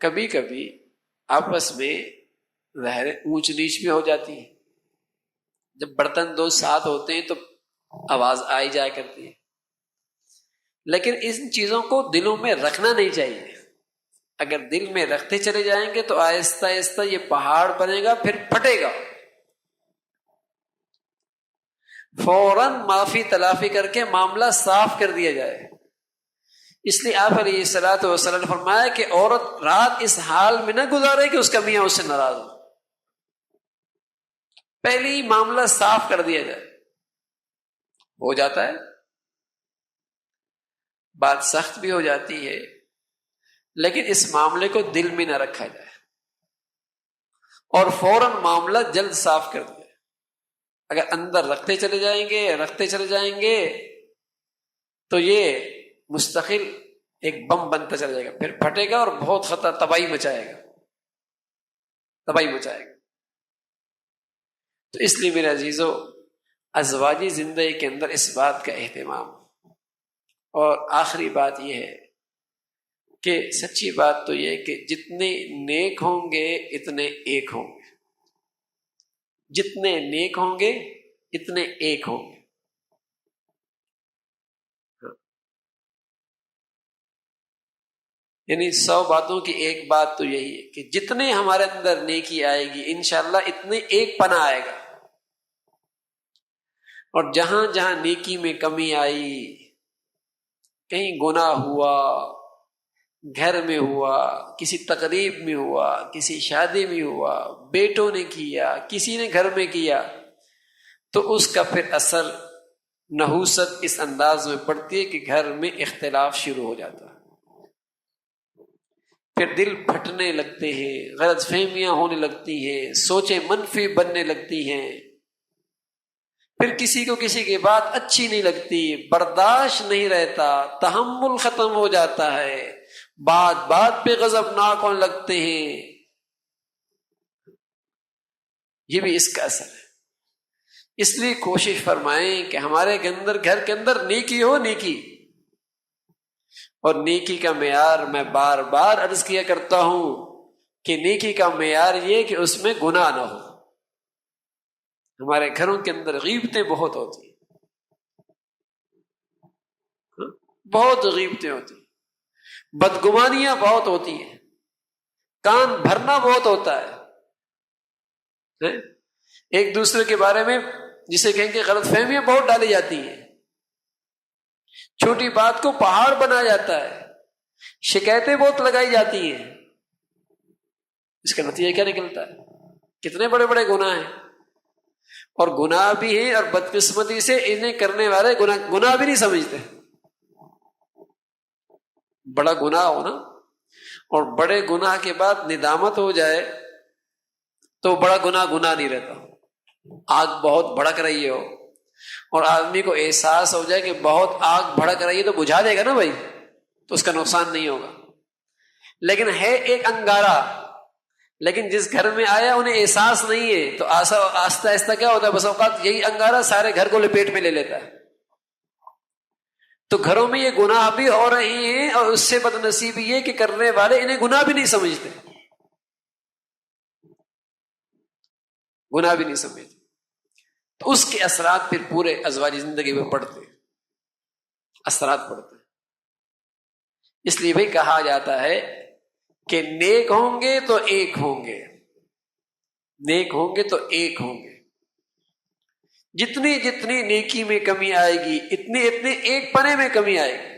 کبھی کبھی آپس میں ظاہر اونچ نیچ بھی ہو جاتی ہے. جب برتن دو ساتھ ہوتے ہیں تو آواز آئی جایا کرتی ہے، لیکن ان چیزوں کو دلوں میں رکھنا نہیں چاہیے. اگر دل میں رکھتے چلے جائیں گے تو آہستہ آہستہ یہ پہاڑ بنے گا، پھر پھٹے گا. فوراً معافی تلافی کر کے معاملہ صاف کر دیا جائے. اس لیے آپ علیہ الصلوۃ والسلام نے فرمایا کہ عورت رات اس حال میں نہ گزارے کہ اس کا میاں اس سے ناراض ہو. پہلے ہی معاملہ صاف کر دیا جائے. ہو جاتا ہے، بات سخت بھی ہو جاتی ہے، لیکن اس معاملے کو دل میں نہ رکھا جائے اور فوراً معاملہ جلد صاف کر دیا. اگر اندر رکھتے چلے جائیں گے تو یہ مستقل ایک بم بنتا چلا جائے گا، پھر پھٹے گا اور بہت خطرہ تباہی مچائے گا. تو اس لیے میرے عزیزو، ازواجی زندگی کے اندر اس بات کا اہتمام. اور آخری بات یہ ہے کہ سچی بات تو یہ ہے کہ جتنے نیک ہوں گے اتنے ایک ہوں گے. جتنے نیک ہوں گے اتنے ایک ہوں گے. یعنی 100 باتوں کی ایک بات تو یہی ہے کہ جتنے ہمارے اندر نیکی آئے گی انشاءاللہ اتنے ایک پناہ آئے گا. اور جہاں جہاں نیکی میں کمی آئی، کہیں گناہ ہوا، گھر میں ہوا، کسی تقریب میں ہوا، کسی شادی میں ہوا، بیٹوں نے کیا، کسی نے گھر میں کیا، تو اس کا پھر اثر نحوست اس انداز میں پڑتی ہے کہ گھر میں اختلاف شروع ہو جاتا ہے. پھر دل پھٹنے لگتے ہیں، غلط فہمیاں ہونے لگتی ہیں، سوچیں منفی بننے لگتی ہیں. پھر کسی کو کسی کی بات اچھی نہیں لگتی، برداشت نہیں رہتا، تحمل ختم ہو جاتا ہے، بات بات پہ غضبناک ہونے لگتے ہیں. یہ بھی اس کا اثر ہے. اس لیے کوشش فرمائیں کہ ہمارے گھر کے اندر نیکی ہو. نیکی اور نیکی کا معیار میں بار بار عرض کیا کرتا ہوں کہ نیکی کا معیار یہ کہ اس میں گناہ نہ ہو. ہمارے گھروں کے اندر غیبتیں بہت ہوتی ہیں، بہت غیبتیں ہوتی ہیں، بدگمانیاں بہت ہوتی ہیں، کان بھرنا بہت ہوتا ہے. ایک دوسرے کے بارے میں جسے کہیں گے غلط فہمیاں بہت ڈالی جاتی ہیں، چھوٹی بات کو پہاڑ بنایا جاتا ہے، شکایتیں بہت لگائی جاتی ہیں. اس کا نتیجہ کیا نکلتا ہے؟ کتنے بڑے بڑے گناہ ہیں، اور گناہ بھی ہیں، اور بدقسمتی سے انہیں کرنے والے گناہ بھی نہیں سمجھتے. بڑا گناہ ہو نا، اور بڑے گناہ کے بعد ندامت ہو جائے تو بڑا گناہ نہیں رہتا. آگ بہت بھڑک رہی ہو اور آدمی کو احساس ہو جائے کہ بہت آگ بھڑک رہی ہے تو بجھا دے گا نا بھائی، تو اس کا نقصان نہیں ہوگا. لیکن ہے ایک انگارہ، لیکن جس گھر میں آیا انہیں احساس نہیں ہے، تو آہستہ آہستہ کیا ہوتا ہے، بس اوقات یہی انگارہ سارے گھر کو لپیٹ میں لے لیتا ہے. تو گھروں میں یہ گناہ بھی ہو رہے ہیں، اور اس سے بدنصیبی یہ کہ کرنے والے انہیں گناہ بھی نہیں سمجھتے. گناہ بھی نہیں سمجھتے، تو اس کے اثرات پھر پورے ازواجی زندگی میں پڑتے ہیں، اثرات پڑتے ہیں. اس لیے بھائی کہا جاتا ہے کہ نیک ہوں گے تو ایک ہوں گے، نیک ہوں گے تو ایک ہوں گے. جتنی جتنی نیکی میں کمی آئے گی اتنے ایک پنے میں کمی آئے گی.